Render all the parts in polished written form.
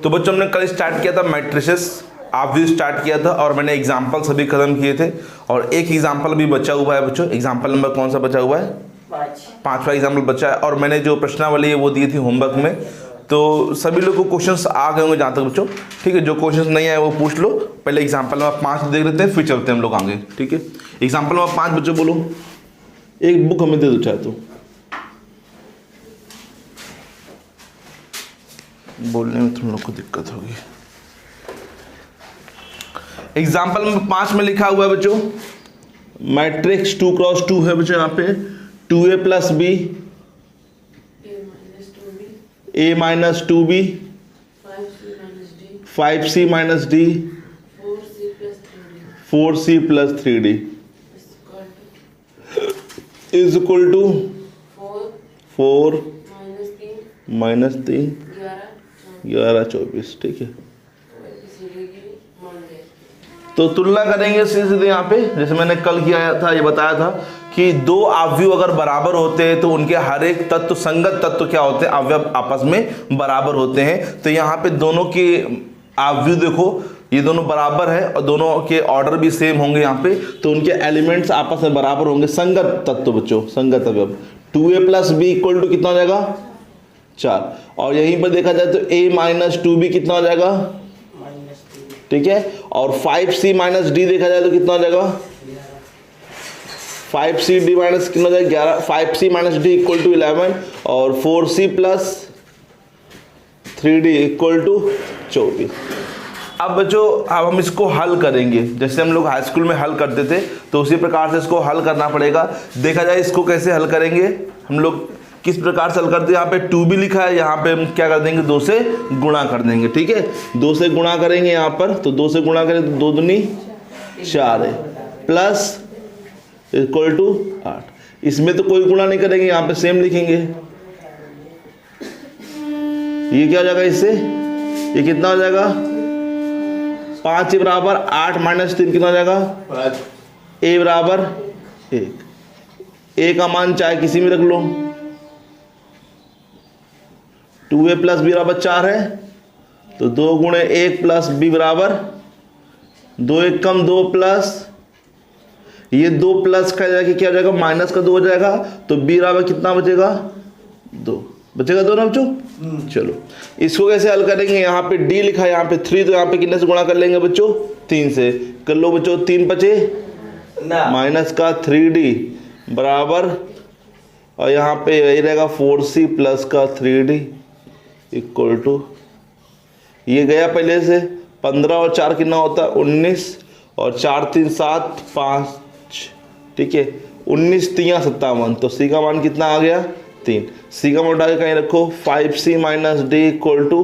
तो बच्चों हमने कल स्टार्ट किया था मैट्रिसेस, आप भी स्टार्ट किया था और मैंने एग्जाम्पल सभी खत्म किए थे और एक एग्जाम्पल भी बचा हुआ है बच्चों। एग्जाम्पल नंबर कौन सा बचा हुआ है? 5वां एग्जाम्पल बचा है और मैंने जो प्रश्नावली है वो दी थी होमवर्क में, तो सभी लोग को क्वेश्चंस आ गए होंगे जहाँ तक बच्चों। ठीक है, जो क्वेश्चंस नहीं आए वो पूछ लो। पहले एग्जाम्पल नंबर 5 देख लेते हैं, फिर चलते हैं हम लोग आगे। ठीक है, एग्जाम्पल नंबर 5 बच्चों बोलो। एक बुक हमें दे दो चाहे तो, बोलने में तुम लोग को दिक्कत होगी। एग्जाम्पल नंबर 5 में लिखा हुआ है बच्चों मैट्रिक्स 2x2 है बच्चों। यहाँ पे 2a + b, a - 2b, 5c - d, 4c + 3d is equal to 4 - 3 11 24। ठीक है, तो तुलना करेंगे सीधे यहाँ पे, जैसे मैंने कल किया था, ये बताया था कि दो अवयव अगर बराबर होते हैं तो उनके हर एक तत्व संगत तत्व क्या होते हैं? अवयव आपस में बराबर होते हैं। तो यहाँ पे दोनों के अवयव देखो, ये दोनों बराबर है और दोनों के ऑर्डर भी सेम होंगे यहाँ पे, तो उनके एलिमेंट्स आपस में बराबर होंगे। संगत तत्व बच्चों, संगत अवयव। 2a + b इक्वल टू कितना हो जाएगा? 4। और यहीं पर देखा जाए तो a - 2b कितना हो जाएगा? ठीक है, और 5c - d देखा जाए तो कितना हो जाएगा? 5c d माइनस कितना हो जाएगा? 11। 5c - d इक्वल टू 11 और 4c + 3d इक्वल टू 24। अब बच्चों अब हम इसको हल करेंगे, जैसे हम लोग हाई स्कूल में हल करते थे तो उसी प्रकार से इसको हल करना पड़ेगा। देखा जाए इसको कैसे हल करेंगे हम लोग, किस प्रकार से हल करते हैं। यहाँ पे 2b लिखा है, यहाँ पे हम क्या कर देंगे? 2 से गुणा कर देंगे। ठीक है, 2 से गुणा करेंगे यहाँ पर, तो 2 से गुणा करें तो 2 दूनी 4 है, प्लस इक्वल टू 8। इसमें तो कोई गुणा नहीं करेंगे, यहाँ पे सेम लिखेंगे। ये क्या हो जाएगा इससे? ये कितना हो जाएगा? 5 के बराबर 8 - 3 कितना हो जाएगा? 5। a बराबर 1। a का मान चाहे किसी में रख लो। 2a + b बराबर 4 है, तो 2 × 1 + b बराबर 2 1 कम 2 प्लस, ये 2 प्लस का जाके क्या हो जाएगा? माइनस का 2 हो जाएगा, तो b बराबर कितना बचेगा? 2 बचेगा, 2 ना बच्चों। चलो इसको कैसे हल करेंगे? यहाँ पे d लिखा है, यहाँ पे 3, तो यहाँ पे कितने से गुणा कर लेंगे बच्चों? 3 से कर लो बच्चों। 3 बचे माइनस का 3d बराबर, और यहाँ पे यही रहेगा 4c + का 3d इक्वल टू, ये गया पहले से 15 और 4 कितना होता है? 19 और 4 3 7 5। ठीक है, 19 3 57, तो c का मान कितना आ गया? 3। c का मान उठा के कहीं रखो, 5c - d इक्वल टू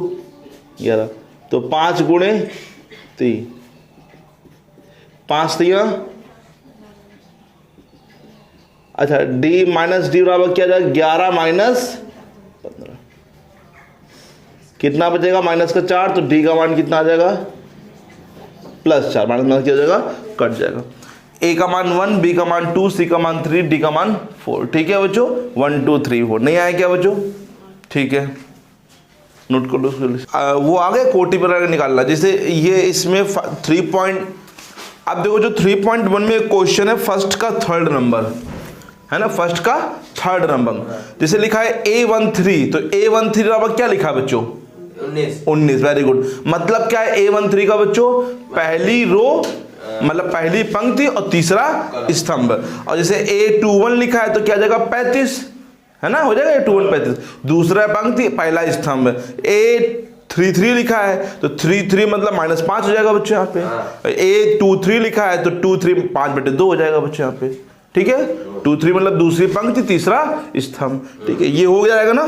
11, तो 5 × 3 5 3, अच्छा d - d बराबर क्या जाएगा? 11 - 15, कितना बचेगा? माइनस का 4, तो d का मान कितना आ जाएगा? +4, माइनस क्या हो जाएगा? कट जाएगा। a का मान 1, b का मान 2, c का मान 3, d का मान 4। ठीक है बच्चों, 1 2 3 4 नहीं आया क्या बच्चों? ठीक है, नोट कर लो। वो आ गया कोटि पर निकालना, जैसे ये इसमें 3 पॉइंट। अब देखो जो 3.1 में क्वेश्चन है फर्स्ट का 3rd नंबर है ना, फर्स्ट का 3rd नंबर। जैसे लिखा है A13, तो A13 बराबर क्या लिखा है बच्चों? 19। Very good. मतलब क्या है A13 का बच्चों? पहली रो, मतलब पहली पंक्ति और तीसरा स्तंभ। और जैसे A21 लिखा है तो क्या जाएगा? 35 है ना, हो जाएगा A21 35, दूसरा पंक्ति पहला स्तंभ। A33 लिखा है तो 33 मतलब -5 हो जाएगा बच्चों यहाँ पे। A23 लिखा है तो 23 5/2 हो जाएगा बच्चों यहाँ पे। ठीक है, 23 मतलब दूसरी पंक्ति तीसरा स्तंभ। ठीक है, ये हो जाएगा ना।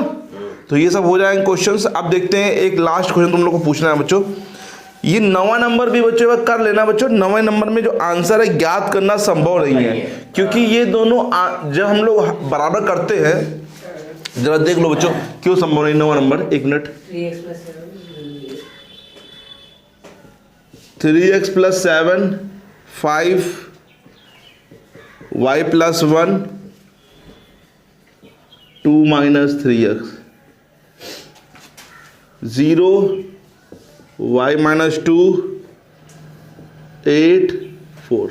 तो ये सब हो जाएंगे क्वेश्चंस। अब देखते हैं एक लास्ट क्वेश्चन तुम लोग को पूछना है बच्चों। ये 9वां नंबर भी बच्चों कर लेना बच्चों। 9वें नंबर में जो आंसर है ज्ञात करना संभव नहीं है, क्योंकि ये दोनों जब हम लोग बराबर करते हैं, जरा देख लो बच्चों क्यों संभव नहीं। 9वां number, 1 minute. 3x + 7 5 y + 1 2 - 3x 0 y minus 2 8 4।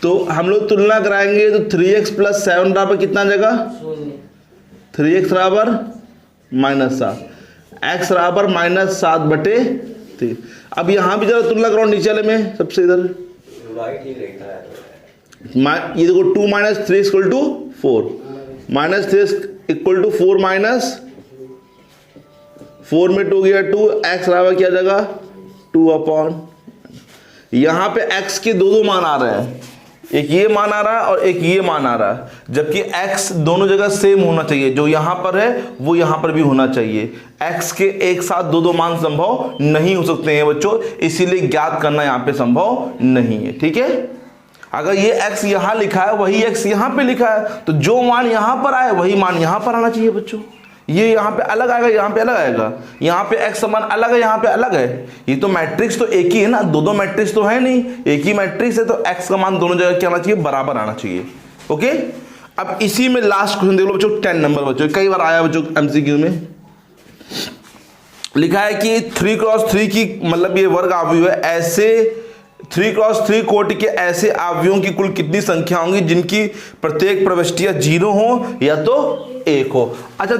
तो हम लोग तुलना कराएंगे तो 3x प्लस 7 बराबर कितना आ जाएगा? 3x बराबर -7, x बराबर -7/3। अब यहाँ भी जरा तुलना करो नीचे वाले में सबसे इधर, ये देखो 2 minus 3 equal to 4, -3 equal to 4 minus 4 में 2 गया 2, x बराबर क्या जाएगा 2/। यहाँ पे x के दो मान आ रहे हैं, एक ये मान आ रहा है और एक ये मान आ रहा है, जबकि x दोनों जगह सेम होना चाहिए, जो यहाँ पर है वो यहाँ पर भी होना चाहिए। x के एक साथ दो मान संभव नहीं हो सकते हैं बच्चों, इसीलिए ज्ञात करना यहाँ पे संभव नहीं है। ठीक है, अगर ये x यहाँ लिखा है वही x यहाँ पे लिखा है, तो जो मान यहाँ पर आए वही मान यहाँ पर आना चाहिए बच्चों। ये यहाँ पे अलग आएगा, यहाँ पे अलग आएगा, यहाँ पे x समान अलग है, यहाँ पे अलग है। ये तो मैट्रिक्स तो एक ही है ना, दो मैट्रिक्स तो है नहीं, एक ही मैट्रिक्स है, तो x का मान दोनों जगह क्या आना चाहिए? बराबर आना चाहिए। ओके, अब इसी में लास्ट क्वेश्चन देख लो बच्चों, 10 नंबर बच्चों, कई बार आया बच्चों MCQ में। लिखा है कि 3x3 की मतलब ये वर्ग आव्यूह है, ऐसे 3x3 कोटि के ऐसे आव्यूहों की कुल कितनी संख्या होंगी जिनकी प्रत्येक प्रविष्टियां 0 हो या तो 1 हो? अच्छा,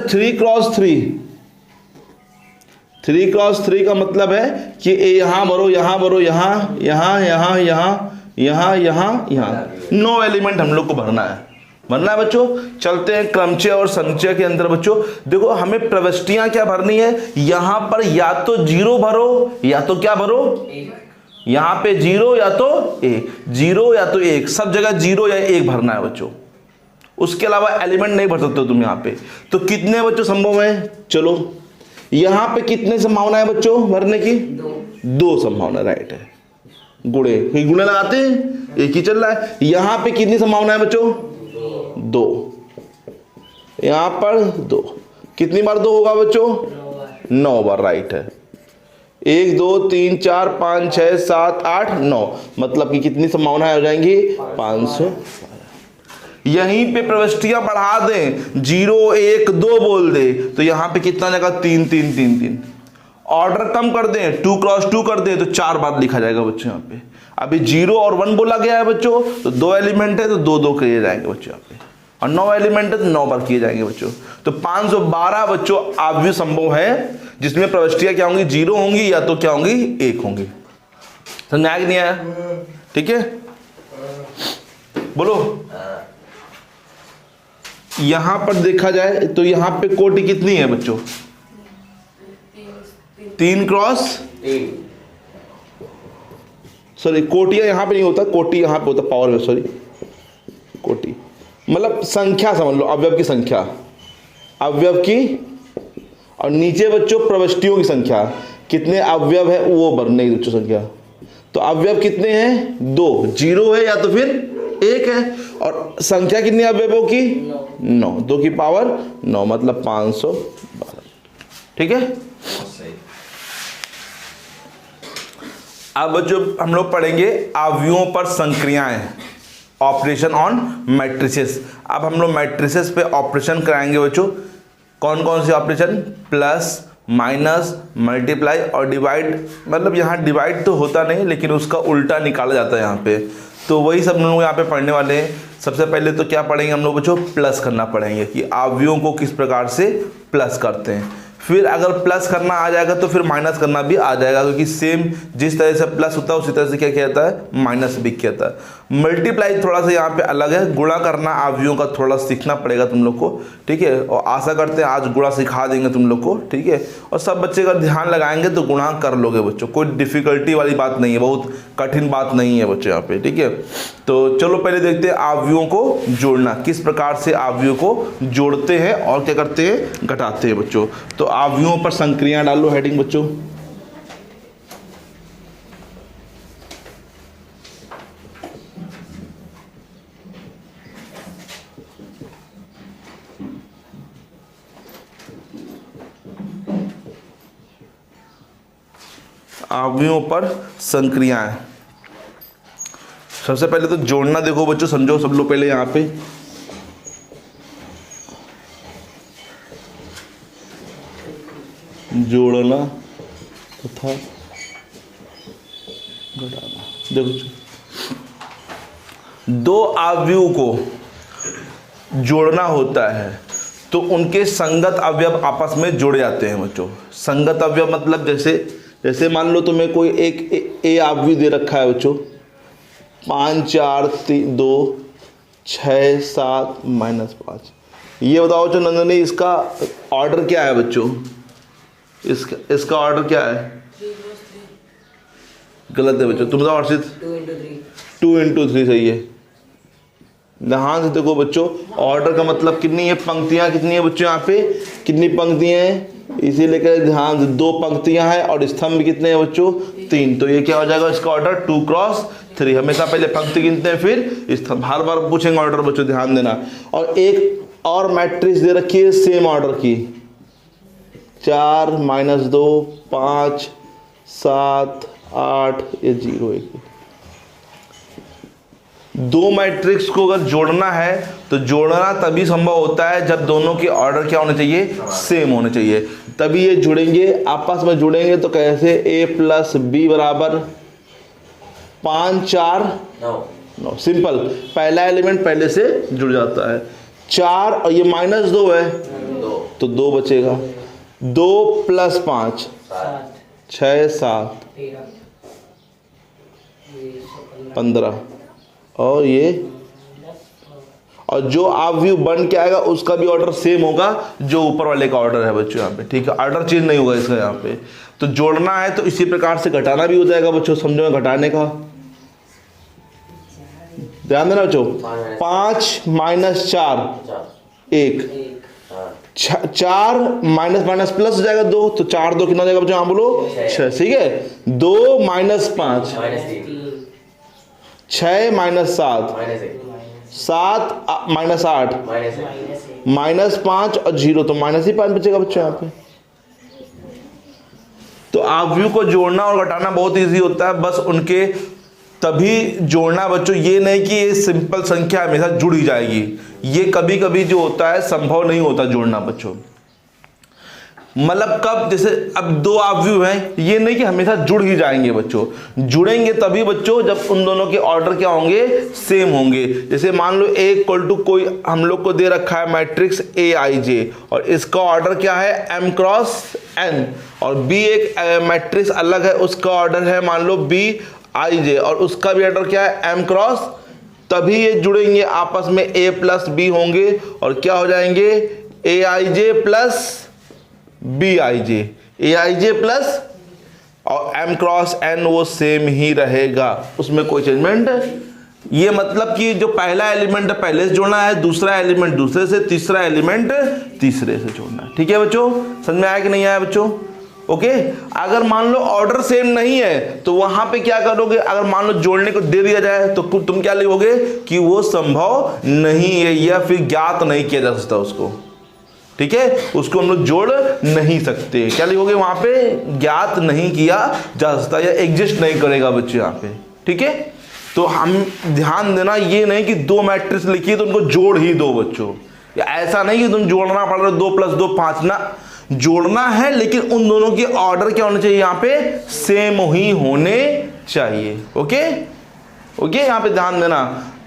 3x3 का मतलब है कि यहां भरो, यहां भरो, यहां यहां यहां यहां यहां यहां यहां 9 एलिमेंट हम लोग को भरना है बच्चों। चलते हैं क्रमचय और संचय के अंदर बच्चों। देखो हमें प्रविष्टियां क्या भरनी है, यहां पर या तो 0 भरो या तो क्या भरो, यहां पे 0 या तो 1, 0 या तो 1, सब जगह 0 या 1 भरना है बच्चों, उसके अलावा एलिमेंट नहीं भर सकते हो तुम यहां पे। तो कितने बच्चों संभव है? चलो यहां पे कितने संभावना है बच्चों भरने की? 2 संभावना, राइट है। गुणे लगाते हैं, एक ही चल रहा है। यहां पे कितनी संभावना है बच्चों? 2। यहां पर 2, कितनी बार 2 होगा बच्चों? 9 बार, राइट है। 1 2 3 4 5 6 7 8 9, मतलब कि कितनी संभावनाएं हो जाएंगी? 500। यहीं पे प्रविष्टियां बढ़ा दें, 0 1 2 बोल दे, तो यहां पे कितना जाएगा? 3 3 3 3। ऑर्डर कम कर दें, 2x2 कर दें, तो 4 बार लिखा जाएगा बच्चों यहाँ पे। अभी 0 और 1 बोला गया है बच्चों, तो 2 एलिमेंट है तो 2 2 किए जाएंगे बच्चों यहाँ पे, और 9 एलिमेंट है तो 9 बार किए जाएंगे बच्चों। तो 512 बच्चों आव्यूह संभव है जिसमें प्रविष्टियां क्या होंगी? 0 होंगी या तो क्या होंगी? 1 होंगी। समझ आया कि नहीं आया? ठीक है, बोलो। यहां पर देखा जाए तो यहां पे कोटि कितनी है बच्चों? 3x, सॉरी कोटियां यहां पे नहीं होता, कोटि यहां पे होता पावर में, सॉरी कोटि मतलब संख्या समझ लो, अवयव की संख्या, अवयव की, और नीचे बच्चों प्रविष्टियों की संख्या, कितने अवयव है वो भरने की बच्चों संख्या। तो अवयव कितने हैं? 2, 0 है या तो फिर 1 है, और संख्या कितनी अवयवों की? 9, 2 की पावर 9, मतलब 512। ठीक है, अब बच्चों हम लोग पढ़ेंगे आव्यूहों पर संक्रियाएं, ऑपरेशन ऑन मैट्रिसेस। अब हम लोग मैट्रिसेस पे ऑपरेशन कराएंगे बच्चों। कौन कौन से ऑपरेशन? प्लस, माइनस, मल्टीप्लाई और डिवाइड। मतलब यहाँ डिवाइड तो होता नहीं, लेकिन उसका उल्टा निकाला जाता है यहाँ पे, तो वही सब हम लोग यहाँ पे पढ़ने वाले हैं। सबसे पहले तो क्या पढ़ेंगे हम लोग बच्चों? प्लस करना पढ़ेंगे कि आव्यूहों को किस प्रकार से प्लस करते हैं। फिर अगर प्लस करना आ जाएगा तो फिर माइनस करना भी आ जाएगा, क्योंकि सेम जिस तरह से प्लस होता है उसी तरह से क्या किया जाता है? माइनस भी किया जाता है। मल्टीप्लाई थोड़ा सा यहाँ पे अलग है, गुणा करना आव्यूहों का थोड़ा सीखना पड़ेगा तुम लोग को। ठीक है, और आशा करते हैं आज गुणा सिखा देंगे तुम लोग को। ठीक है, और सब बच्चे अगर ध्यान लगाएंगे तो गुणा कर लोगे बच्चों, कोई डिफिकल्टी वाली बात नहीं है, बहुत कठिन बात नहीं है बच्चों यहाँ पे। ठीक है, तो चलो पहले देखते हैं आव्यूहों को जोड़ना, किस प्रकार से आव्यूहों को जोड़ते हैं और क्या करते हैं? घटाते हैं बच्चों। तो आव्यूहों पर संक्रियाएं डालो हेडिंग बच्चों। आव्यूहों पर संक्रियाएं, सबसे पहले तो जोड़ना देखो बच्चों, समझो सब लोग पहले यहाँ पे। जोड़ना तथा घटाना। देखो दो अवयव को जोड़ना होता है तो उनके संगत अवयव आपस में जुड़ जाते हैं बच्चों। संगत अवयव मतलब जैसे मान लो तुम्हें कोई एक ए अवयव दे रखा है बच्चों, 5 4 3 2 6 7 -5। ये बताओ बच्चों नंदनी इसका ऑर्डर क्या है बच्चों? इसका ऑर्डर क्या है? गलत है बच्चों, तुम बताओ हर्षित। 2 × 3 सही है। ध्यान से देखो बच्चों, ऑर्डर का मतलब कितनी है, पंक्तियां कितनी है बच्चों? यहाँ पे कितनी पंक्तियां हैं, इसी लेकर ध्यान से 2 पंक्तियां हैं और स्तंभ कितने हैं बच्चों? 3। तो ये क्या हो जाएगा इसका ऑर्डर? 2 × 3। हमेशा पहले पंक्ति गिनते हैं फिर स्तंभ, हर बार पूछेंगे ऑर्डर बच्चों, ध्यान देना। और एक और मैट्रिक्स दे रखी है सेम ऑर्डर की, 4 -2 5 7 8 ये 0 1। दो मैट्रिक्स को अगर जोड़ना है तो जोड़ना तभी संभव होता है जब दोनों के ऑर्डर क्या होने चाहिए? सेम होने चाहिए, तभी ये जुड़ेंगे, आपस में जुड़ेंगे। तो कैसे? a + b = 5 4 9। सिंपल, पहला एलिमेंट पहले से जुड़ जाता है। 4 और ये -2 है तो 2 बचेगा। 2 + 5 6 7 15 और ये, और जो अवयव बन के आएगा उसका भी ऑर्डर सेम होगा जो ऊपर वाले का ऑर्डर है बच्चों यहाँ पे। ठीक है, ऑर्डर चेंज नहीं होगा इसका यहाँ पे। तो जोड़ना है तो इसी प्रकार से घटाना भी हो जाएगा बच्चों। समझो में घटाने का ध्यान देना बच्चों। 5 - 4 1, 4 माइनस प्लस हो जाएगा 2, तो 4 2 कितना हो जाएगा बच्चों? हाँ बोलो 6। ठीक है, 2 - 5 6 - 7 7 - 8 -5 और 0, तो -5 बचेगा बच्चों यहाँ पे। तो अवयव को जोड़ना और घटाना बहुत इजी होता है, बस उनके तभी जोड़ना बच्चों। ये नहीं कि ये सिंपल संख्या हमेशा जुड़ ही जाएगी, ये कभी कभी जो होता है संभव नहीं होता जोड़ना बच्चों। मतलब कब? जैसे अब 2 अवयव हैं, ये नहीं कि हमेशा जुड़ ही जाएंगे बच्चों। जुड़ेंगे तभी बच्चों जब उन दोनों के ऑर्डर क्या होंगे? सेम होंगे। जैसे मान लो A = कोई हम लोग को दे रखा है मैट्रिक्स Aij और इसका ऑर्डर क्या है? m × n। और B एक मैट्रिक्स अलग है, उसका ऑर्डर है मान लो Bij और उसका भी ऑर्डर क्या है? m × तभी ये जुड़ेंगे आपस में, A + B होंगे और क्या हो जाएंगे? Aij + Bij प्लस और m × n वो सेम ही रहेगा, उसमें कोई चेंजमेंट। ये मतलब कि जो पहला एलिमेंट पहले से जोड़ना है, दूसरा एलिमेंट दूसरे से, तीसरा एलिमेंट तीसरे से जोड़ना है। ठीक है बच्चों, समझ में आया कि नहीं आया बच्चों? ओके। अगर मान लो ऑर्डर सेम नहीं है तो वहां पे क्या करोगे? अगर मान लो जोड़ने को दे दिया जाए तो तुम क्या लिखोगे? कि वो संभव नहीं है या फिर ज्ञात नहीं किया जा सकता उसको। ठीक है, उसको हम लोग जोड़ नहीं सकते। क्या लिखोगे वहां पे? ज्ञात नहीं किया जा सकता या एग्जिस्ट नहीं करेगा बच्चे यहाँ पे। ठीक है, तो हम ध्यान देना, ये नहीं कि 2 मैट्रिक्स लिखिए तो उनको जोड़ ही दो बच्चों, या ऐसा नहीं कि तुम जोड़ना पड़ रहा 2 + 2 5 ना, जोड़ना है लेकिन उन दोनों के ऑर्डर क्या होने चाहिए? यहाँ पे सेम ही होने चाहिए। ओके ओके, यहाँ पे ध्यान देना।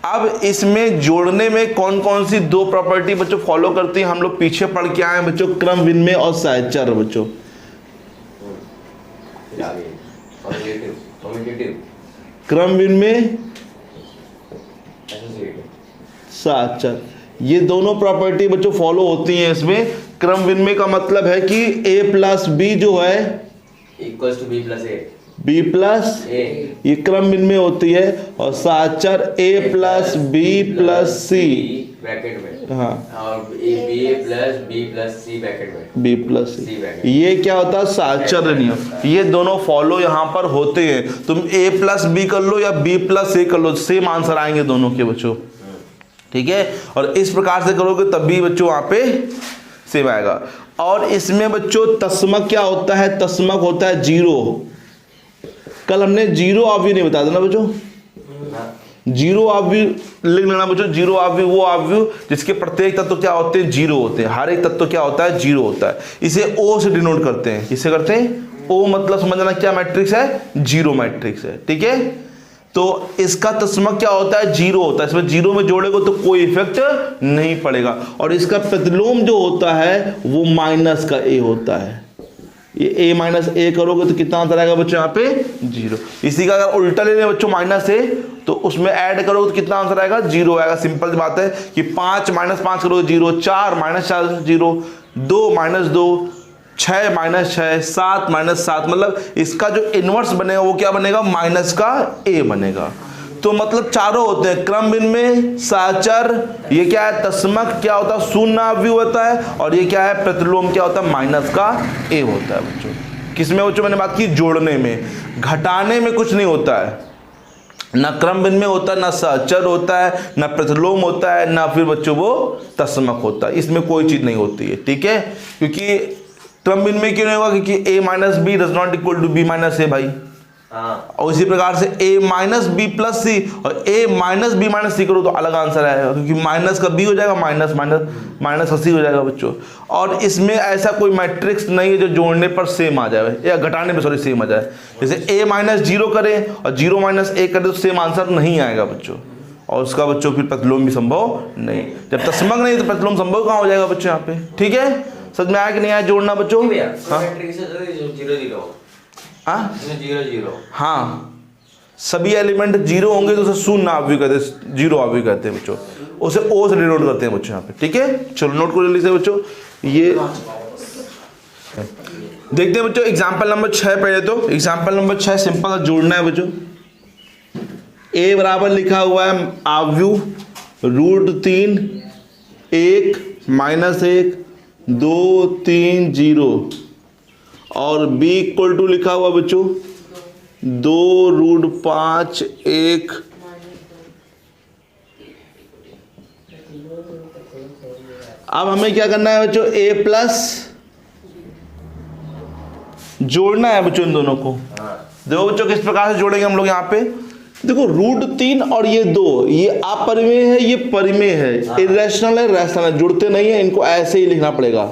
अब इसमें जोड़ने में कौन कौन सी 2 प्रॉपर्टी बच्चों फॉलो करती हैं, हम लोग पीछे पढ़ के आए हैं बच्चों। क्रम विनिमय और साहचर्य बच्चों। क्रम विनिमय, साहचर्य, ये दोनों प्रॉपर्टी बच्चों फॉलो होती हैं इसमें। क्रम विनिमय का मतलब है कि A + B जो है = B + A, B + A, ये क्रम विनिमय होती है। और साहचर्य A + B + C ब्रैकेट में, हाँ, और A + B + C ब्रैकेट में, B + C, ये क्या होता है? साहचर्य नियम। ये दोनों फॉलो यहाँ पर होते हैं। तुम A + B कर लो या B + A कर लो, सेम आंसर आएंगे दोनों के बच्चों। ठीक है, और इस प्रकार से करोगे तभी बच्चों वहां पे सेम आएगा। और इसमें बच्चों तस्मक क्या होता है? तस्मक होता है 0। कल हमने 0 अवयव नहीं बताया था ना बच्चों? 0 अवयव लिख लेना बच्चों। 0 अवयव वो अवयव जिसके प्रत्येक तत्व क्या होते हैं? 0 होते हैं। हर एक तत्व क्या होता है? 0 होता है। इसे O से डिनोट करते हैं। किससे करते हैं? ओ मतलब समझना क्या मैट्रिक्स है, जीरो मैट्रिक्स है, ठीक है। तो इसका तस्मक क्या होता है, जीरो होता है, इसमें जीरो में जोड़ेगा तो कोई इफेक्ट नहीं पड़ेगा। और इसका प्रतिलोम जो होता है वो माइनस का ए होता है, ये ए माइनस ए करोगे तो कितना आंसर आएगा बच्चों, यहाँ पे जीरो। इसी का अगर उल्टा ले लें बच्चों माइनस ए, तो उसमें ऐड करोगे तो कितना आंसर आएगा, जीरो आएगा। सिंपल सी बात है कि 5 माइनस 5 करोगे zero, 4 minus 4 zero, 2 minus 2, 6 minus 6, 7 minus 7, मतलब इसका जो इनवर्स बनेगा वो क्या बनेगा, माइनस का ए बनेगा। तो मतलब चारों होते हैं, क्रम में साचर, ये क्या है तस्मक क्या होता है, शून्य अवयव होता है, और ये क्या है प्रतिलोम क्या होता है, माइनस का ए होता है बच्चों। किसमें बच्चों, मैंने बात की जोड़ने में, घटाने में कुछ नहीं होता है, ना क्रम भिन्न में होता है, ना सहचर होता है, ना प्रतिलोम होता है, ना फिर बच्चों वो तस्मक होता है, इसमें कोई चीज नहीं होती है, ठीक है। क्योंकि क्रम भिन्न में क्यों नहीं होगा, क्योंकि a minus B does not equal to B minus A भाई। और इसी प्रकार से a minus B plus C और a minus B minus C करो तो अलग आंसर आएगा, क्योंकि माइनस का b हो जाएगा, माइनस माइनस माइनस का c हो जाएगा बच्चों। और इसमें ऐसा कोई मैट्रिक्स नहीं है जो जोड़ने पर सेम आ जाए या घटाने पर सेम आ जाए। जैसे a माइनस जीरो करें और जीरो माइनस ए करें तो सेम आंसर नहीं आएगा बच्चों, और उसका बच्चों फिर प्रतिलोम भी संभव नहीं। जब तस्मक नहीं तो प्रतिलोम संभव कहाँ हो जाएगा बच्चों यहाँ पे, ठीक है। समझ में आया कि नहीं आया जोड़ना बच्चों, हाँ सभी एलिमेंट जीरो होंगे तो उसे शून्य अवयव कहते हैं, जीरो अवयव कहते हैं बच्चों, उसे ओ से डिनोट करते हैं बच्चों यहाँ पे, ठीक है। चलो नोट कर लीजिए बच्चों। ये देखते हैं बच्चों एग्जांपल नंबर 6 पहले। तो एग्जांपल नंबर 6 सिंपल जोड़ना है बच्चों। ए बराबर लिखा हुआ है अवयव √3 1 माइनस 1 2 3 0, और b इक्वल टू लिखा हुआ बच्चों 2√5 1। अब हमें क्या करना है बच्चों, a प्लस जोड़ना है बच्चों इन दोनों को। देखो बच्चों किस प्रकार से जोड़ेंगे हम लोग यहाँ पे, देखो √3 और ये 2, ये अपरिमेय है, ये परिमेय है, इरेशनल है, रैशनल है, जुड़ते नहीं है, इनको ऐसे ही लिखना पड़ेगा,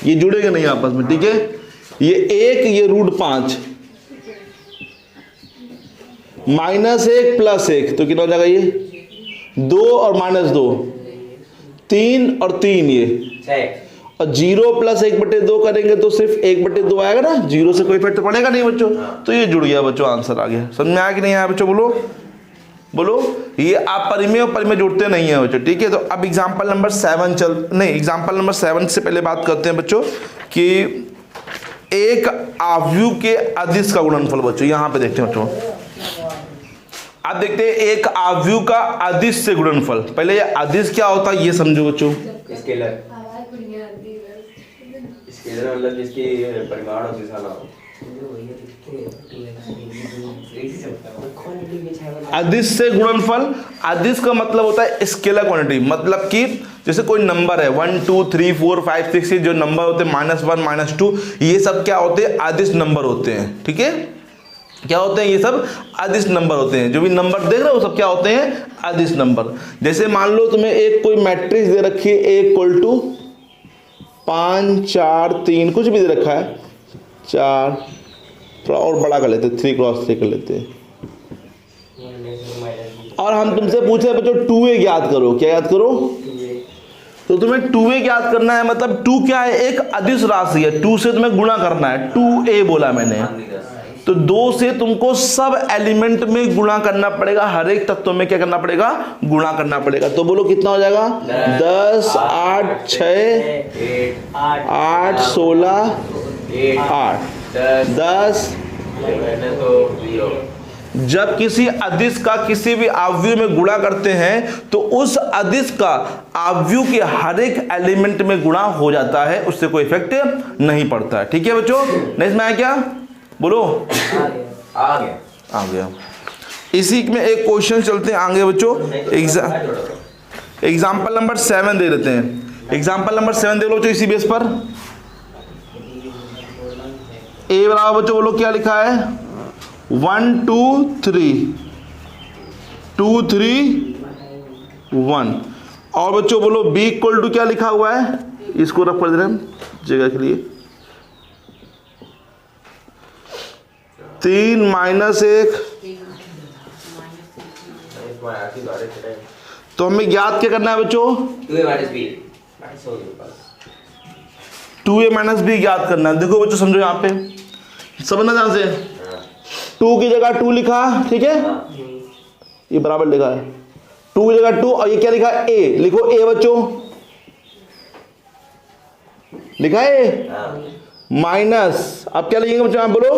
ये जुड़ेगा नहीं आपस में, ठीक है। ये 1 ये √5 माइनस 1 प्लस 1 तो कितना हो जाएगा, ये 2 और माइनस 2 3 और 3 ये, और 0 प्लस 1/2 करेंगे तो सिर्फ 1/2 आएगा ना, 0 से कोई इफेक्ट पड़ेगा नहीं बच्चों, तो ये जुड़ गया बच्चों, आंसर आ गया। समझ में आया कि नहीं आया बच्चों, बोलो बोलो। ये आप परिमेय और परिमेय जुड़ते नहीं है बच्चों, ठीक है। तो अब एग्जांपल नंबर 7 एग्जांपल नंबर 7 से पहले बात करते हैं बच्चों कि एक अवयव के अदिश का गुणनफल बच्चों, यहां पे देखते हैं बच्चों। आप देखते हैं एक अवयव का अदिश से गुणनफल। पहले ये अदिश क्या होता है ये समझो बच्चों। स्केलर मतलब जिसकी परिमाण हो साला अदिश से गुणनफल। अदिश का मतलब होता है स्केलर क्वांटिटी, मतलब कि जैसे कोई नंबर है 1 2 3 4 5 6 जो नंबर होते हैं -1 -2, ये सब क्या होते हैं, अदिश नंबर होते हैं, ठीक है। क्या होते हैं ये सब, अदिश नंबर होते हैं। जो भी नंबर देख रहे हो सब क्या होते हैं, अदिश नंबर। जैसे मान लो तुम्हें एक कोई मैट्रिक्स दे रखी है A = 5 4 3 कुछ भी दे रखा है, 4 थोड़ा और बड़ा कर लेते हैं, 3 × 3 कर लेते हैं, और हम तुमसे पूछे बच्चों 2a याद करो। क्या याद करो, तो तुम्हें 2a याद करना है, मतलब 2 क्या है, एक अदिश राशि है, 2 से तुम्हें गुणा करना है, 2a बोला मैंने, तो 2 से तुमको सब एलिमेंट में गुणा करना पड़ेगा, हर एक तत्व में क्या करना पड़ेगा, गुणा करना पड़ेगा। तो बोलो कितना हो जाएगा, 10 8 6 8 16 8 10। जब किसी अदिश का किसी भी अवयव में गुणा करते हैं तो उस अदिश का अवयव के हर एक एलिमेंट में गुणा हो जाता है, उससे कोई इफेक्ट नहीं पड़ता है, ठीक है बच्चों। नहीं इसमें आया क्या, बोलो आ गया। इसी में एक क्वेश्चन चलते हैं आगे बच्चों। एग्जाम्पल नंबर 7 दे देते हैं। एग्जाम्पल नंबर 7 देख लो बच्चों, इसी बेस पर a बराबर बच्चों बोलो क्या लिखा है, 1 2 3 2 3 1, और बच्चों बोलो b = क्या लिखा हुआ है, इसको रख कर दे रहे हैं जगह के लिए, 3 माइनस 1, तो हमें ज्ञात क्या करना है बच्चों? 2a minus b 2a minus B ज्ञात करना है। देखो बच्चों समझो यहाँ पे, समझना ध्यान से। 2 की जगह 2 लिखा, ठीक है, ये बराबर लिखा है 2 की जगह 2, और ये क्या लिखा है? a, लिखो a बच्चों, लिखा है माइनस, अब क्या लिखेंगे बच्चों? आप बोलो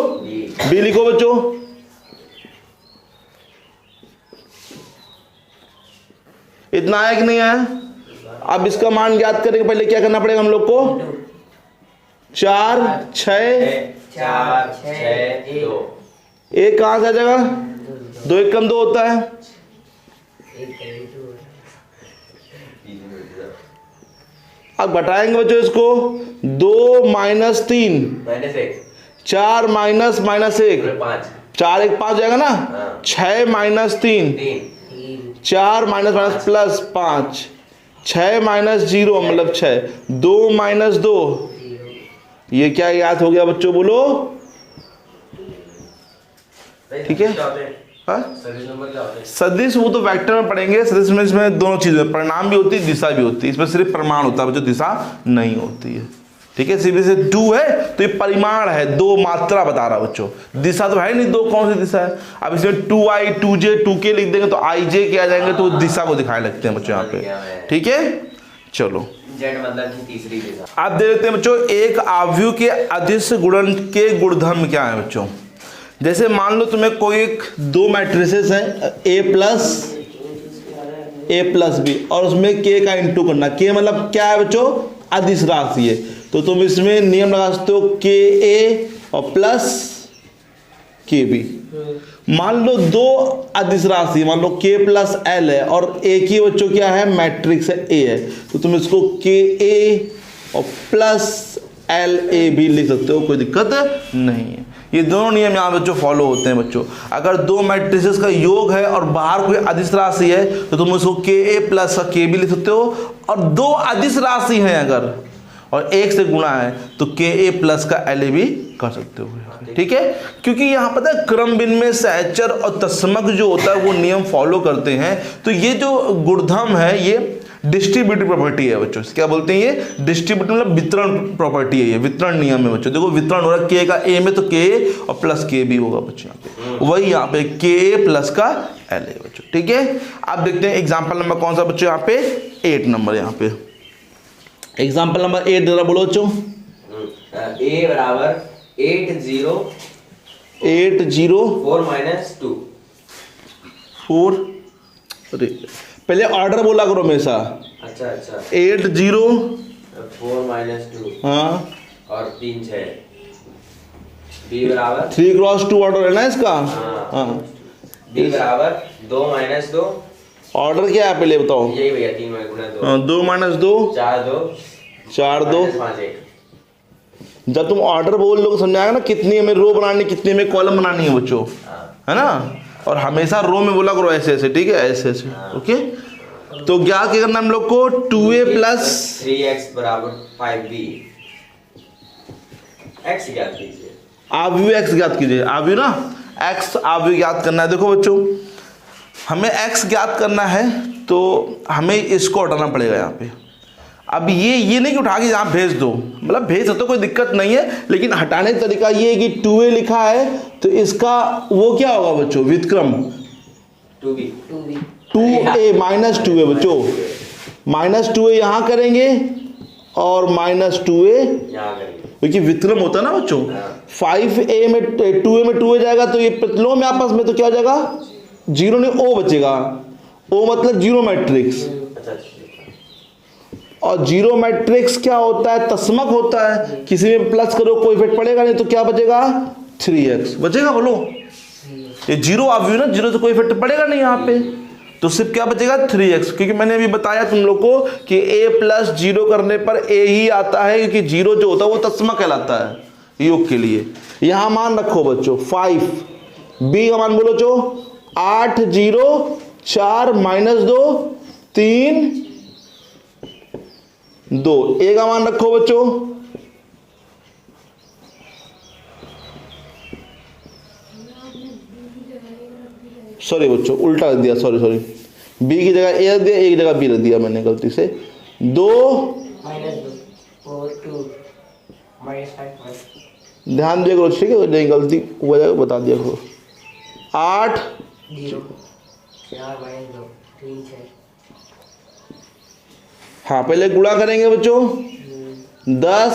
b लिखो बच्चों। इतना है कि नहीं है? अब इसका मान ज्ञात करने के पहले क्या करना पड़ेगा हम लोग को? 4 6 4 6 2 एक कहां से आ जाएगा? 2 1 कम 2 होता है, अब घटाएंगे बच्चों इसको, 2 माइनस 3 minus 1 4 माइनस माइनस 1 5 4 1 5 जाएगा ना, 6 minus 3 4 minus minus plus 5 6 minus 0 मतलब 6 2 माइनस 2, ये क्या याद हो गया बच्चों? बोलो ठीक है। हाँ? सदिश नंबर क्या होते हैं? सदिश वो तो वेक्टर में पढ़ेंगे। सदिश में इसमें दोनों चीजें, परिणाम भी होती है, दिशा भी होती है। इसमें सिर्फ प्रमाण होता है, जो दिशा नहीं होती है, ठीक है। सीधे से 2 है तो ये परिमाण है, 2 मात्रा बता रहा बच्चों, दिशा तो है नहीं, 2 कौन सी दिशा है? अब इसमें 2i 2j 2k लिख देंगे तो ij के आ जाएंगे, तो दिशा को दिखाने लगते हैं बच्चों यहाँ पे, ठीक है। चलो जेड मतलब की तीसरी दिशा। आप देख लेते हैं बच्चों, एक आव्यूह के अदिश गुणन के गुणधर्म क्या है बच्चों? जैसे मान लो तुम्हें कोई एक 2 मैट्रिसेस है, a प्लस बी, और उसमें k का इंटू करना। k मतलब क्या है बच्चों? अदिश राशि है, तो तुम इसमें नियम लगा सकते हो के ए और प्लस के बी। मान लो 2 अदिश राशि, मान लो k प्लस एल है, और एक ही बच्चों क्या है? मैट्रिक्स है a है, तो तुम इसको के ए और प्लस एल ए भी लिख सकते हो, कोई दिक्कत नहीं है। ये दोनों नियम यहाँ बच्चों फॉलो होते हैं बच्चों। अगर 2 मैट्रिसेस का योग है और बाहर कोई अदिश राशि है तो तुम उसको के ए प्लस के बी लिख सकते हो, और 2 अदिश राशि हैं अगर और 1 से गुणा है तो के ए प्लस का एल ए भी कर सकते हो, ठीक है। क्योंकि यहाँ पता है क्रम विनिमय सहचर और तत्समक जो होता है वो नियम फॉलो करते हैं। तो ये जो गुणधर्म है ये डिस्ट्रीब्यूटिव प्रॉपर्टी है बच्चों। क्या बोलते हैं? ये डिस्ट्रीब्यूटिव मतलब वितरण प्रॉपर्टी है, ये वितरण नियम है बच्चों। देखो वितरण हो रहा है के का ए में, तो के और प्लस के भी होगा बच्चों यहाँ पे, वही यहाँ पे के प्लस का एल है बच्चों, ठीक है। आप देखते हैं एग्जाम्पल नंबर कौन सा बच्चों? यहाँ पे 8 नंबर, यहाँ पे एग्जाम्पल नंबर 8 जरा बोलो बच्चों। a बराबर 8 0 4 माइनस 2 4, अरे पहले ऑर्डर बोला करो हमेशा। अच्छा 8 0 4 माइनस 2 हाँ और 3 6 b बराबर 3 क्रॉस 2 ऑर्डर है ना इसका। हाँ b बराबर 2 माइनस 2, ऑर्डर क्या है पहले बताओ? यही भैया 3 में गुणा 2 2 माइनस 2 4 2 4 2 5 1। जब तुम ऑर्डर बोल लो समझ आएगा ना, कितनी हमें रो बनानी, कितनी में कॉलम बनानी है बच्चों, है ना। और हमेशा रो में बोला करो ऐसे ऐसे, ठीक है, ऐसे ऐसे, ओके। तो क्या करना हम लोग को? 2a प्लस 3x बराबर 5b। x ज्ञात कीजिए। आव्यूह x ज्ञात कीजिए। आव्यूह ना x आव्यूह ज्ञात करना है। देखो बच्चों हमें x ज्ञात करना है तो हमें इसको हटाना पड़ेगा यहाँ पे। अब ये नहीं कि उठा के यहाँ भेज दो, मतलब भेज सकते हो, कोई दिक्कत नहीं है, लेकिन हटाने का तरीका ये है कि 2a लिखा है तो इसका वो क्या होगा बच्चों? व्युत्क्रम 2a माइनस 2a बच्चों, माइनस 2a यहाँ करेंगे और माइनस 2a यहाँ करेंगे, क्योंकि व्युत्क्रम होता है ना बच्चों। 5a में 2a में 2a जाएगा तो ये प्रतिलोम में आपस में, तो क्या हो जाएगा? 0 नहीं o बचेगा, o मतलब जीरो मैट्रिक्स, और जीरो मैट्रिक्स क्या होता है? तस्मक होता है। किसी में प्लस करो कोई इफेक्ट पड़ेगा नहीं, तो क्या बचेगा? 3x बचेगा। बोलो ये जीरो आव्यूह ना, जीरो से कोई इफेक्ट पड़ेगा नहीं यहाँ पे, तो सिर्फ क्या बचेगा? 3x। क्योंकि मैंने अभी बताया तुम लोग को कि a प्लस 0 करने पर a ही आता है, क्योंकि 0 जो होता है वो तस्मक कहलाता है योग के लिए। यहाँ मान रखो बच्चों 5, b का मान बोलो जो 8 0 4 माइनस 2 3 2, a का मान रखो बच्चों सॉरी बच्चों उल्टा रख दिया, सॉरी बी की जगह ए रख दिया, ए की जगह बी रख दिया मैंने गलती से। 2 -2 4 2 -5 1 ध्यान दिया करो, ठीक है, नहीं गलती हुआ जाएगा बता दिया करो। 8 0 4 -2 3 6 हाँ पहले गुणा करेंगे बच्चों। 10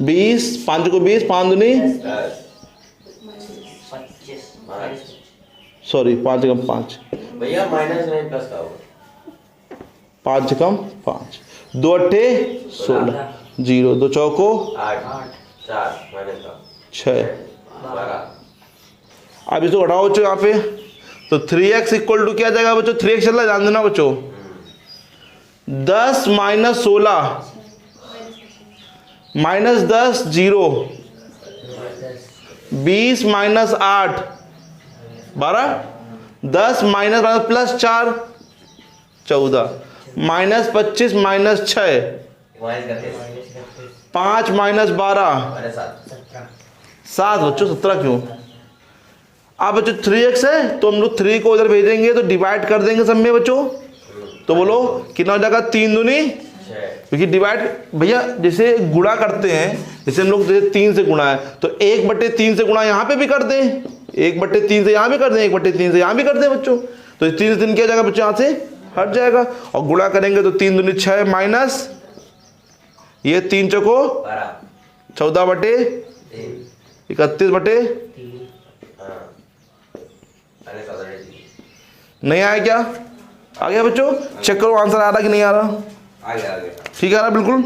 20 5 को 20 5 दूनी 10 25 सॉरी 5 कम 5 भैया माइनस नहीं प्लस का होगा। 5 कम 5 2 अट्ठे 16 0 2 चौको 8 4 माइनस का 6। 12। अब इसको घटाओ बच्चों यहाँ पे, तो 3x इक्वल टू क्या जाएगा बच्चों, 3x चल रहा है ध्यान देना बच्चों। 10 - 16 -10 0 20 - 8 12 10 - प्लस 4 14 -25 -6 माइनस करते 5 - 12 माइनस 7 7 बच्चों 17 क्यों। अब बच्चों 3x है तो हम लोग 3 को उधर भेजेंगे तो डिवाइड कर देंगे सब में बच्चों, तो बोलो कितना हो जाएगा 3 दूनी, 6 क्योंकि डिवाइड भैया जैसे गुणा करते हैं, जैसे हम लोग जैसे 3 से गुणा है तो 1/3 से गुणा यहाँ पे भी कर दें, 1/3 से यहाँ भी कर दें, 1/3 से यहाँ भी कर दें बच्चों, तो 3 से 3 क्या जाएगा बच्चों यहाँ से हट जाएगा, और गुणा करेंगे तो 3 दूनी 6 माइनस ये 3 चौको 12 14/3 31/3 नहीं आया क्या, आ गया बच्चों, चेक करो आंसर आ रहा कि नहीं आ रहा, आ गया ठीक है आ रहा बिल्कुल।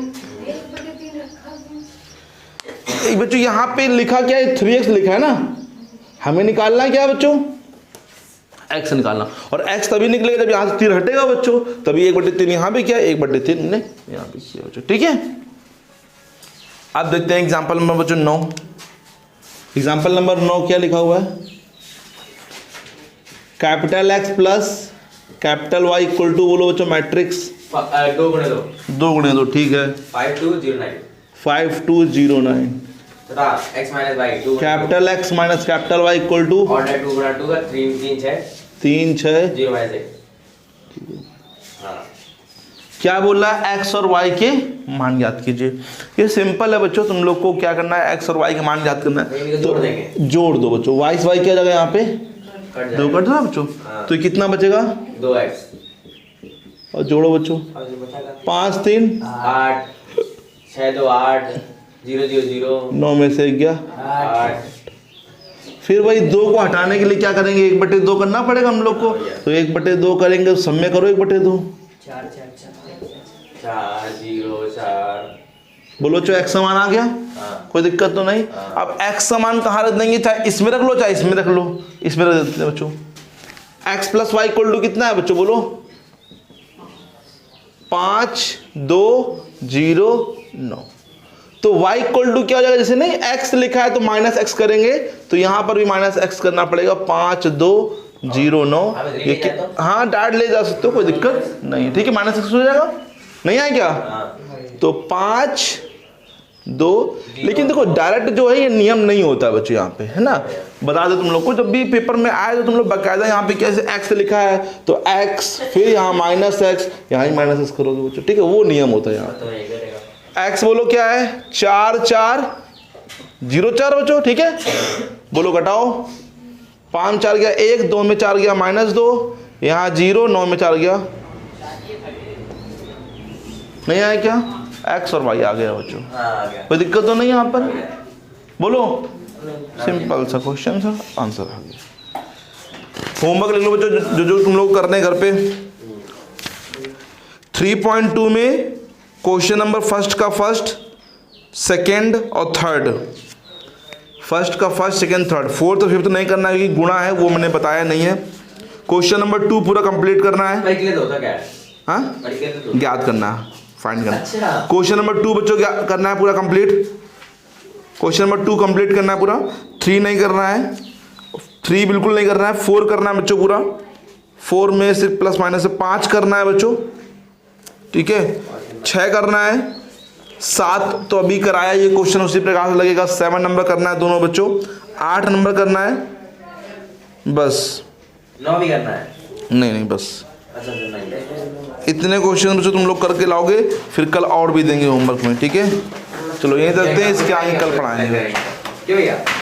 एक बच्चों यहाँ पे लिखा क्या है 3x लिखा है ना, हमें निकालना है क्या बच्चों, x निकालना, और x तभी निकलेगा जब यहाँ से 3 हटेगा बच्चों, तभी 1/3 यहाँ भी किया 1/3 हमने यहाँ भी किया बच्चों, ठीक है। अब देखते हैं एग्जाम्पल नंबर बच्चों 9। एग्जाम्पल नंबर 9 क्या लिखा हुआ है, capital X plus capital Y equal to बोलो बच्चों मैट्रिक्स 2 गुणे 2 ठीक है 5209 5209 तथा x minus y 2 capital X minus capital Y equal to और 2 गुणा 2 का 3 3 6 0 माइनस 1। हाँ क्या बोल रहा है x और y के मान ज्ञात कीजिए। ये सिंपल है बच्चों, तुम लोग को क्या करना है x और y के मान ज्ञात करना है, इनको जोड़ देंगे। जोड़ दो बच्चों, y से y क्या जगह यहाँ पे कट 2 जाएगा कट रहा बच्चों, हाँ। तो ये कितना बचेगा 2x और जोड़ो बच्चों और जो बचेगा 5 3 8 6 2 8 0 0 0 9 में से गया 8 फिर वही 2 को हटाने के लिए क्या करेंगे 1/2 करना पड़ेगा हम लोग को, तो 1/2 करेंगे सब में करो 1/2 4 4 4 0 4 बोलो चो x समान आ गया, हाँ। कोई दिक्कत तो नहीं। अब x समान कहाँ रख देंगे, चाहे इसमें रख लो चाहे इसमें रख लो, इसमें रख देते हैं बच्चों। x plus Y equal to कितना है बच्चों बोलो 5 2 0 9, तो y इक्वल टू क्या हो जाएगा, जैसे नहीं x लिखा है तो माइनस एक्स करेंगे, तो यहाँ पर भी माइनस एक्स करना पड़ेगा 5 2 0 9 ये हाँ डायरेक्ट ले जा सकते हो कोई दिक्कत नहीं, ठीक है माइनस एक्स हो जाएगा, नहीं आया क्या, तो 5 2, लेकिन देखो डायरेक्ट जो है ये नियम नहीं होता है बच्चों यहाँ पे, है ना, बता दो तुम लोग को, जब भी पेपर में आए तो तुम लोग बाकायदा यहाँ पे कैसे x लिखा है तो x फिर यहाँ माइनस एक्स, यहाँ ही माइनस एक्स करोगे बच्चों, ठीक है वो नियम होता है यहाँ। तो ये करेगा x बोलो क्या है 4 4 0 4 बच्चों, ठीक है, बोलो घटाओ 5 4 गया 1 2 में 4 गया -2, यहाँ 0 9 में 4 गया, नहीं आया क्या, x और y आ गया बच्चों, हाँ आ गया कोई दिक्कत तो नहीं यहाँ पर, बोलो सिंपल सा क्वेश्चन था आंसर आ गया। होमवर्क लिख लो बच्चों जो जो तुम लोग करने घर पे। 3.2 में क्वेश्चन नंबर फर्स्ट का फर्स्ट सेकंड और थर्ड, फर्स्ट का फर्स्ट सेकंड थर्ड, फोर्थ और फिफ्थ नहीं करना है क्योंकि गुणा है वो मैंने बताया नहीं है। क्वेश्चन नंबर 2 पूरा कंप्लीट करना है, पढ़ के लिए तो होता क्या है, हाँ पढ़ के लिए तो ज्ञात करना है, फाइंड करना। अच्छा क्वेश्चन नंबर 2 बच्चों क्या करना है पूरा कंप्लीट, क्वेश्चन नंबर 2 कंप्लीट करना है पूरा, 3 नहीं करना है, 3 बिल्कुल नहीं करना है, 4 करना है बच्चों पूरा, 4 में से प्लस माइनस से 5 करना है बच्चों, ठीक है, 6 करना है, 7 तो अभी कराया ये क्वेश्चन उसी प्रकार से लगेगा, 7 नंबर करना है दोनों बच्चों, 8 नंबर करना है बस। 9 भी करना है। नहीं बस अच्छा तो 9। इतने क्वेश्चन जो तुम लोग करके लाओगे, फिर कल और भी देंगे होमवर्क में, ठीक है। चलो यहीं तकते हैं, इसके आगे कल पढ़ाएंगे। क्यों भैया?